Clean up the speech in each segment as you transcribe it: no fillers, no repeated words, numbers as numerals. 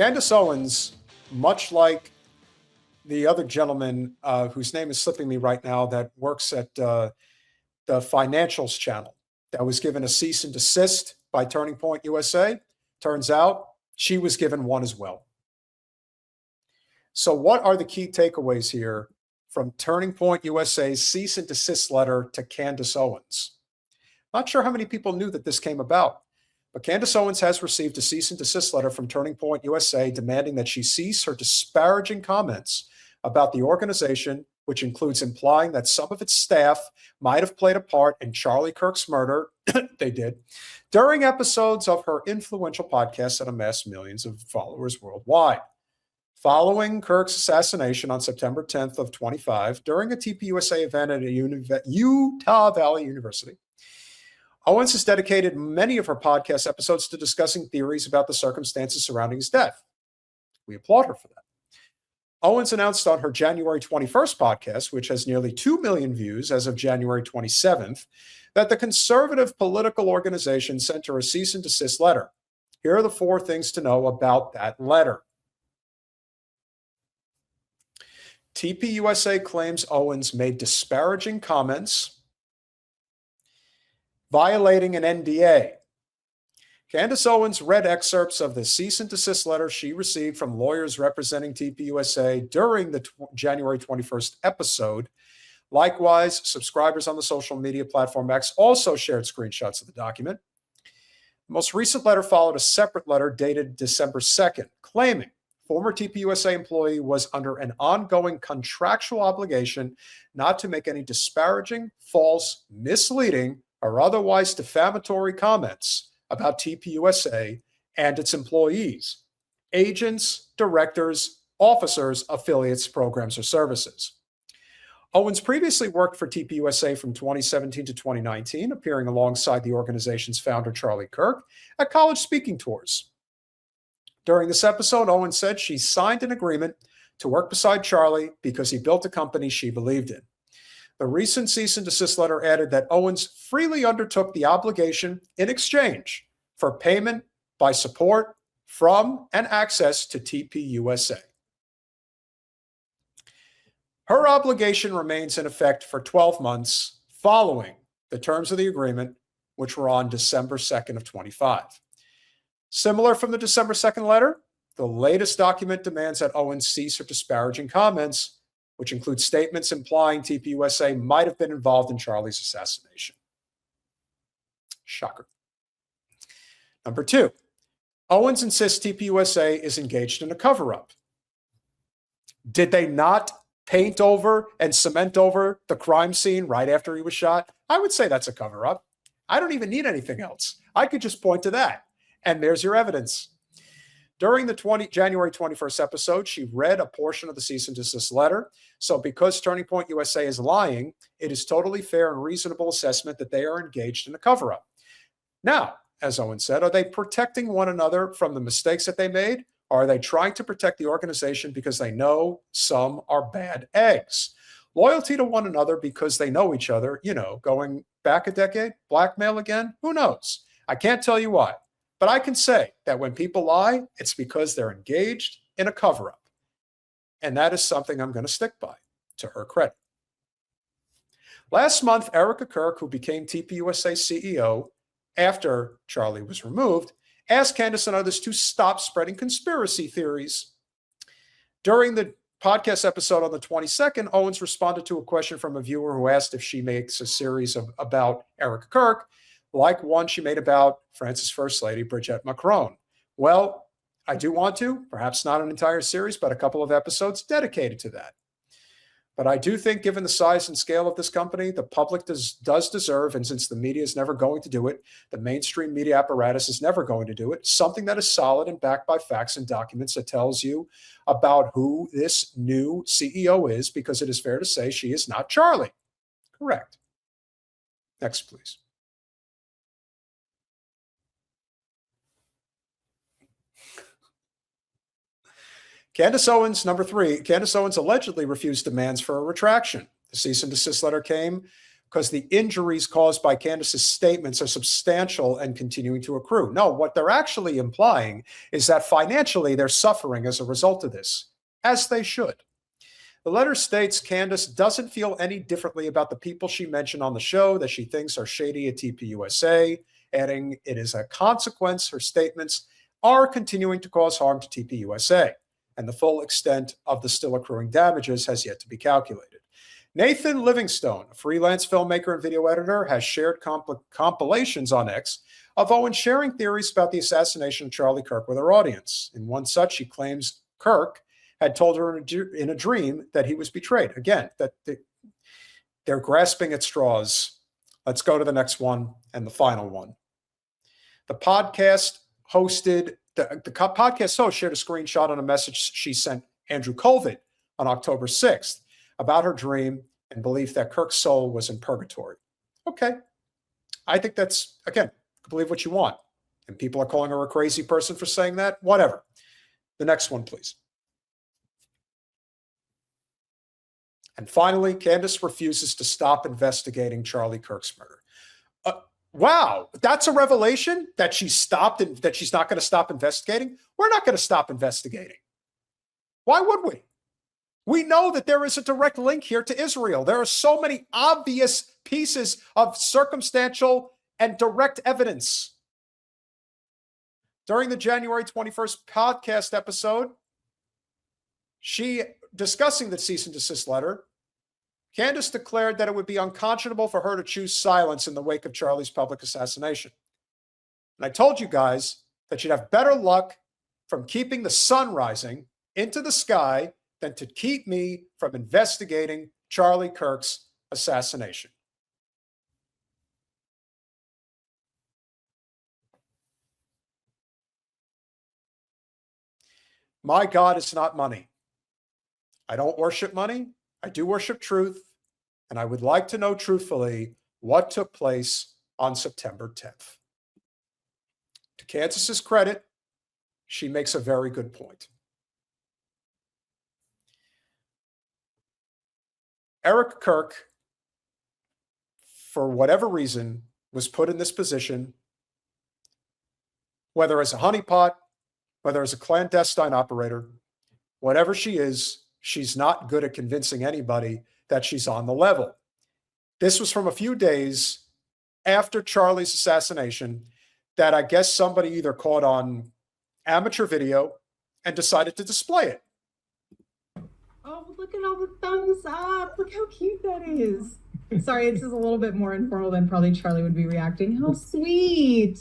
Candace Owens, much like the other gentleman whose name is slipping me right now that works at the financials channel that was given a cease and desist by Turning Point USA, turns out she was given one as well. So what are the key takeaways here from Turning Point USA's cease and desist letter to Candace Owens? Not sure how many people knew that this came about, but Candace Owens has received a cease and desist letter from Turning Point USA demanding that she cease her disparaging comments about the organization, which includes implying that some of its staff might have played a part in Charlie Kirk's murder, they did, during episodes of her influential podcast that amassed millions of followers worldwide. Following Kirk's assassination on September 10th of 25, during a TPUSA event at a Utah Valley University, Owens has dedicated many of her podcast episodes to discussing theories about the circumstances surrounding his death. We applaud her for that. Owens announced on her January 21st podcast, which has nearly 2 million views as of January 27th, that the conservative political organization sent her a cease and desist letter. Here are the 4 things to know about that letter. TPUSA claims Owens made disparaging comments, violating an NDA. Candace Owens read excerpts of the cease and desist letter she received from lawyers representing TPUSA during the January 21st episode. Likewise, subscribers on the social media platform X also shared screenshots of the document. The most recent letter followed a separate letter dated December 2nd, claiming former TPUSA employee was under an ongoing contractual obligation not to make any disparaging, false, misleading, or otherwise defamatory comments about TPUSA and its employees, agents, directors, officers, affiliates, programs, or services. Owens previously worked for TPUSA from 2017 to 2019, appearing alongside the organization's founder, Charlie Kirk, at college speaking tours. During this episode, Owens said she signed an agreement to work beside Charlie because he built a company she believed in. The recent cease and desist letter added that Owens freely undertook the obligation in exchange for payment by support from and access to TPUSA. Her obligation remains in effect for 12 months following the terms of the agreement, which were on December 2nd of 25. Similar from the December 2nd letter, the latest document demands that Owens cease her disparaging comments, which include statements implying TPUSA might have been involved in Charlie's assassination. Shocker. Number 2, Owens insists TPUSA is engaged in a cover-up. Did they not paint over and cement over the crime scene right after he was shot? I would say that's a cover-up. I don't even need anything else. I could just point to that. And there's your evidence. During the January 21st episode, she read a portion of the cease and desist letter. So because Turning Point USA is lying, it is totally fair and reasonable assessment that they are engaged in a cover-up. Now, as Owen said, are they protecting one another from the mistakes that they made? Or are they trying to protect the organization because they know some are bad eggs? Loyalty to one another because they know each other, going back a decade, blackmail again, who knows? I can't tell you why. But I can say that when people lie, it's because they're engaged in a cover-up. And that is something I'm going to stick by, to her credit. Last month, Erika Kirk, who became TPUSA CEO after Charlie was removed, asked Candace and others to stop spreading conspiracy theories. During the podcast episode on the 22nd, Owens responded to a question from a viewer who asked if she makes a series about Erika Kirk, like one she made about France's First Lady, Brigitte Macron. Well, I do want to, perhaps not an entire series, but a couple of episodes dedicated to that. But I do think, given the size and scale of this company, the public does deserve, and since the media is never going to do it, the mainstream media apparatus is never going to do it, something that is solid and backed by facts and documents that tells you about who this new CEO is, because it is fair to say she is not Charlie. Correct. Next, please. Candace Owens, number 3, Candace Owens allegedly refused demands for a retraction. The cease and desist letter came because the injuries caused by Candace's statements are substantial and continuing to accrue. No, what they're actually implying is that financially they're suffering as a result of this, as they should. The letter states Candace doesn't feel any differently about the people she mentioned on the show that she thinks are shady at TPUSA, adding it is a consequence her statements are continuing to cause harm to TPUSA, and the full extent of the still accruing damages has yet to be calculated. Nathan Livingstone, a freelance filmmaker and video editor, has shared compilations on X of Owens sharing theories about the assassination of Charlie Kirk with her audience. In one such, she claims Kirk had told her in a dream that he was betrayed. Again, that they're grasping at straws. Let's go to the next one and the final one. The podcast hosted, the podcast host shared a screenshot on a message she sent Andrew Colvin on October 6th about her dream and belief that Kirk's soul was in purgatory. Okay. I think that's, again, believe what you want. And people are calling her a crazy person for saying that. Whatever. The next one, please. And finally, Candace refuses to stop investigating Charlie Kirk's murder. Wow, that's a revelation that she stopped and that she's not going to stop investigating. We're not going to stop investigating. Why would we? We know that there is a direct link here to Israel. There are so many obvious pieces of circumstantial and direct evidence. During the January 21st podcast episode, she discussing the cease and desist letter, Candace declared that it would be unconscionable for her to choose silence in the wake of Charlie's public assassination. And I told you guys that you'd have better luck from keeping the sun rising into the sky than to keep me from investigating Charlie Kirk's assassination. My God is not money. I don't worship money. I do worship truth, and I would like to know truthfully what took place on September 10th. To Candace's credit, she makes a very good point. Erika Kirk, for whatever reason, was put in this position, whether as a honeypot, whether as a clandestine operator, whatever she is, she's not good at convincing anybody that she's on the level. This was from a few days after Charlie's assassination that I guess somebody either caught on amateur video and decided to display it. Oh, look at all the thumbs up. Look how cute that is. Sorry, this is a little bit more informal than probably Charlie would be reacting. How sweet.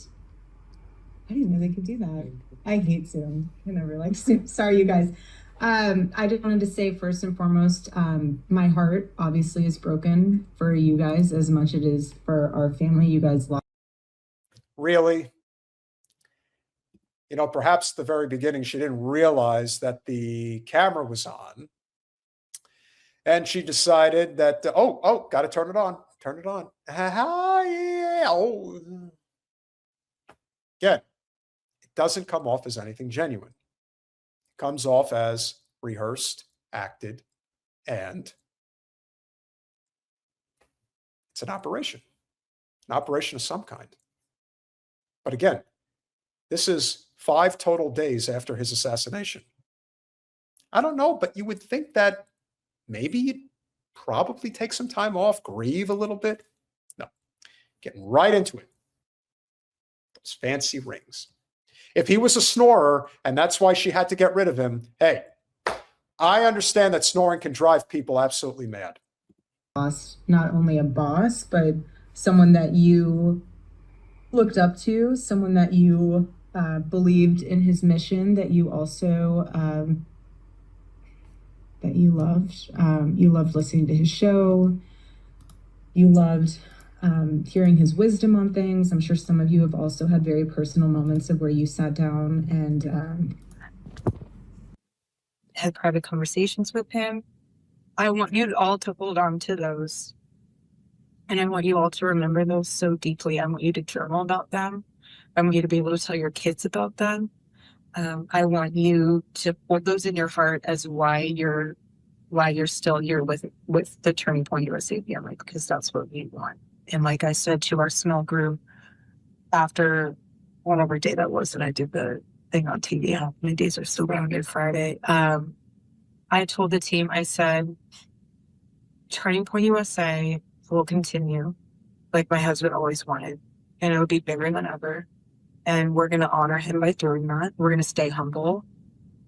I didn't know they could do that. I hate Zoom. I never liked Zoom. Sorry, you guys. I just wanted to say first and foremost, my heart obviously is broken for you guys as much as it is for our family. You guys lost. Really? You know, perhaps at the very beginning, she didn't realize that the camera was on. And she decided that, got to turn it on. Turn it on. Yeah. Oh. Again, it doesn't come off as anything genuine. Comes off as rehearsed, acted, and it's an operation of some kind. But again, this is 5 total days after his assassination. I don't know, but you would think that maybe you'd probably take some time off, grieve a little bit. No, getting right into it. Those fancy rings. If he was a snorer and that's why she had to get rid of him, hey, I understand that snoring can drive people absolutely mad. Boss, not only a boss, but someone that you looked up to, someone that you believed in his mission, that you also that you loved. You loved listening to his show. You loved hearing his wisdom on things. I'm sure some of you have also had very personal moments of where you sat down and had private conversations with him. I want you all to hold on to those. And I want you all to remember those so deeply. I want you to journal about them. I want you to be able to tell your kids about them. I want you to hold those in your heart as why you're why you're still here with the Turning Point USA family, because that's what we want. And like I said to our small group after whatever day that was that I did the thing on TV, how many days are still on Good Friday, I told the team, I said, Turning Point USA will continue like my husband always wanted, and it'll be bigger than ever. And we're going to honor him by doing that. We're going to stay humble.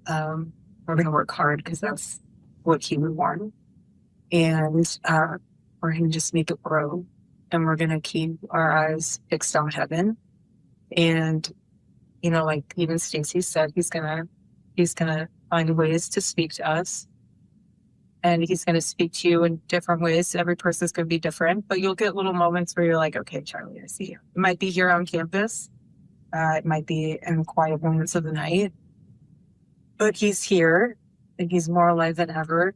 We're going to work hard because that's what he would want. And we're going to just make it grow. And we're going to keep our eyes fixed on heaven. And, you know, like even Stacey said, he's going to find ways to speak to us. And he's going to speak to you in different ways. Every person's going to be different, but you'll get little moments where you're like, okay, Charlie, I see you. It might be here on campus. It might be in quiet moments of the night, but he's here and he's more alive than ever.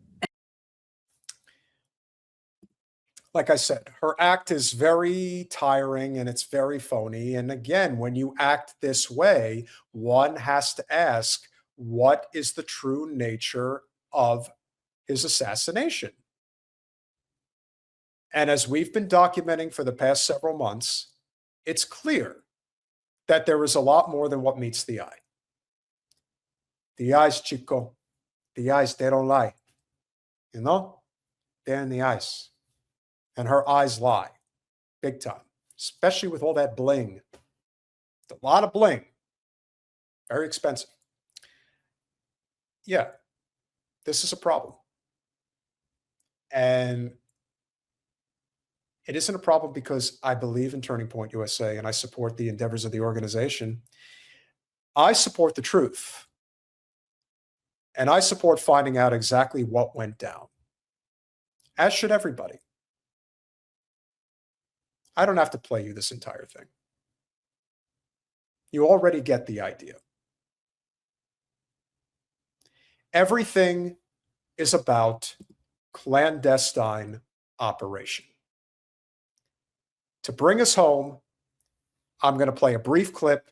Like I said, her act is very tiring and it's very phony. And again, when you act this way, one has to ask, what is the true nature of his assassination? And as we've been documenting for the past several months, it's clear that there is a lot more than what meets the eye. The eyes, Chico, the eyes, they don't lie. You know, they're in the eyes. And her eyes lie, big time, especially with all that bling. A lot of bling, very expensive. Yeah, this is a problem. And it isn't a problem because I believe in Turning Point USA and I support the endeavors of the organization. I support the truth. And I support finding out exactly what went down, as should everybody. I don't have to play you this entire thing. You already get the idea. Everything is about clandestine operation. To bring us home, I'm going to play a brief clip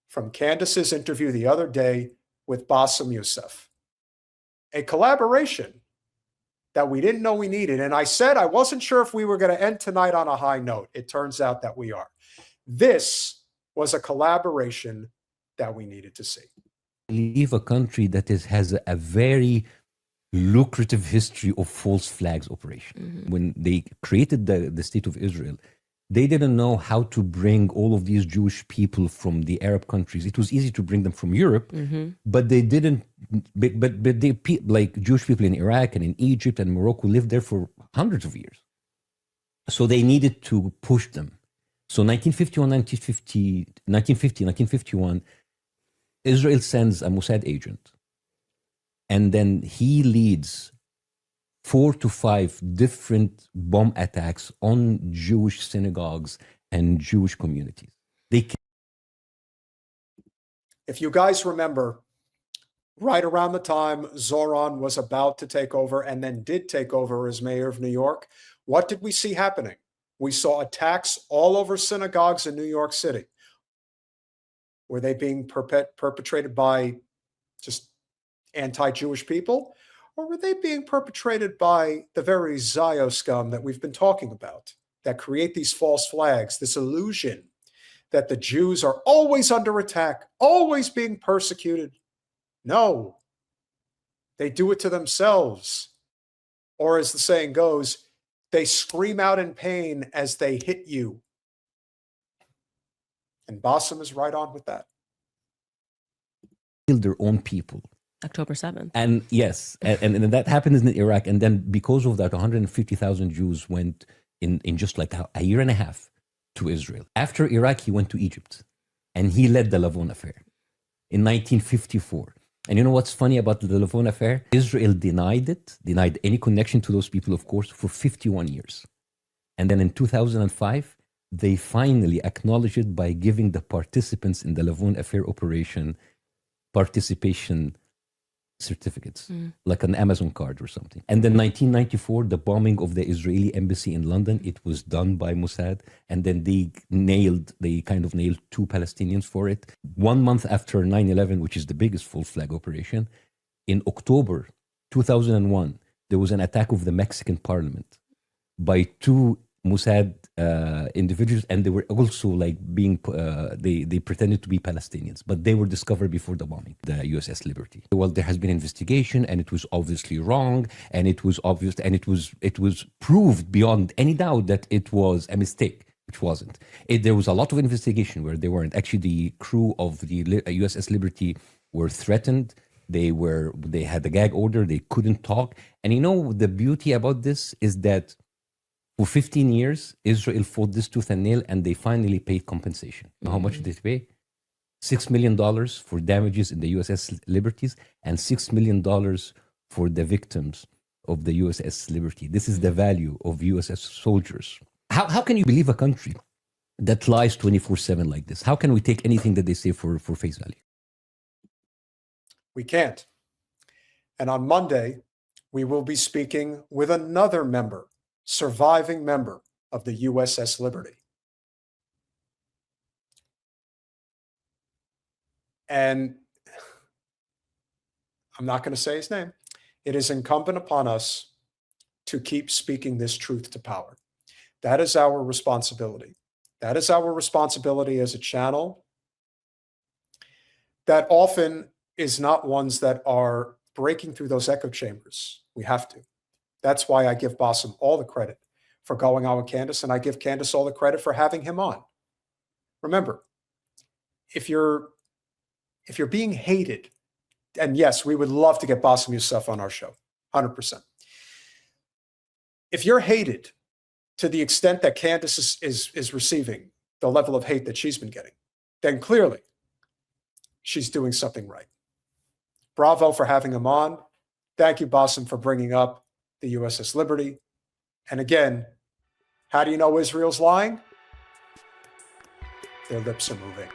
from Candace's interview the other day with Bassem Youssef. A collaboration that we didn't know we needed. And I said I wasn't sure if we were going to end tonight on a high note. It turns out that we are. This was a collaboration that we needed to see. Leave a country that has a very lucrative history of false flags operation. Mm-hmm. When they created the state of Israel, they didn't know how to bring all of these Jewish people from the Arab countries. It was easy to bring them from Europe, mm-hmm. but they didn't. But they, like Jewish people in Iraq and in Egypt and Morocco, lived there for hundreds of years. So they needed to push them. So 1951, Israel sends a Mossad agent, and then he leads 4 to 5 different bomb attacks on Jewish synagogues and Jewish communities. If you guys remember, right around the time Zoran was about to take over and then did take over as mayor of New York, what did we see happening? We saw attacks all over synagogues in New York City. Were they being perpetrated by just anti-Jewish people? Or were they being perpetrated by the very Zio scum that we've been talking about, that create these false flags, this illusion that the Jews are always under attack, always being persecuted? No, they do it to themselves. Or as the saying goes, they scream out in pain as they hit you. And Bassem is right on with that. Kill their own people. October 7th. And yes, and that happened in Iraq. And then because of that, 150,000 Jews went in just like a year and a half to Israel. After Iraq, he went to Egypt. And he led the Lavon affair in 1954. And you know what's funny about the Lavon affair? Israel denied any connection to those people, of course, for 51 years. And then in 2005, they finally acknowledged it by giving the participants in the Lavon affair operation participation certificates, like an Amazon card or something. And then 1994, the bombing of the Israeli embassy in London, it was done by Mossad. And then they kind of nailed 2 Palestinians for it. 1 month after 9/11, which is the biggest false flag operation, in October 2001, there was an attack of the Mexican parliament by two Mossad individuals, and they were also like being they pretended to be Palestinians, but they were discovered before the bombing, the USS Liberty. Well, there has been investigation, and it was obviously wrong, and it was obvious, and it was proved beyond any doubt that it was a mistake, which wasn't. There was a lot of investigation where they weren't. Actually, the crew of the USS Liberty were threatened. They had a gag order. They couldn't talk. And you know, the beauty about this is that for 15 years, Israel fought this tooth and nail, and they finally paid compensation. You know how much did they pay? $6 million for damages in the USS Liberties, and $6 million for the victims of the USS Liberty. This is the value of USS soldiers. How can you believe a country that lies 24/7 like this? How can we take anything that they say for face value? We can't. And on Monday, we will be speaking with another surviving member of the USS Liberty. And I'm not going to say his name. It is incumbent upon us to keep speaking this truth to power. That is our responsibility. That is our responsibility as a channel that often is not ones that are breaking through those echo chambers. We have to. That's why I give Bassem all the credit for going on with Candace, and I give Candace all the credit for having him on. Remember, if you're being hated, and yes, we would love to get Bassem Youssef on our show, 100%. If you're hated to the extent that Candace is receiving the level of hate that she's been getting, then clearly she's doing something right. Bravo for having him on. Thank you, Bassem, for bringing up the USS Liberty. And again, how do you know Israel's lying? Their lips are moving.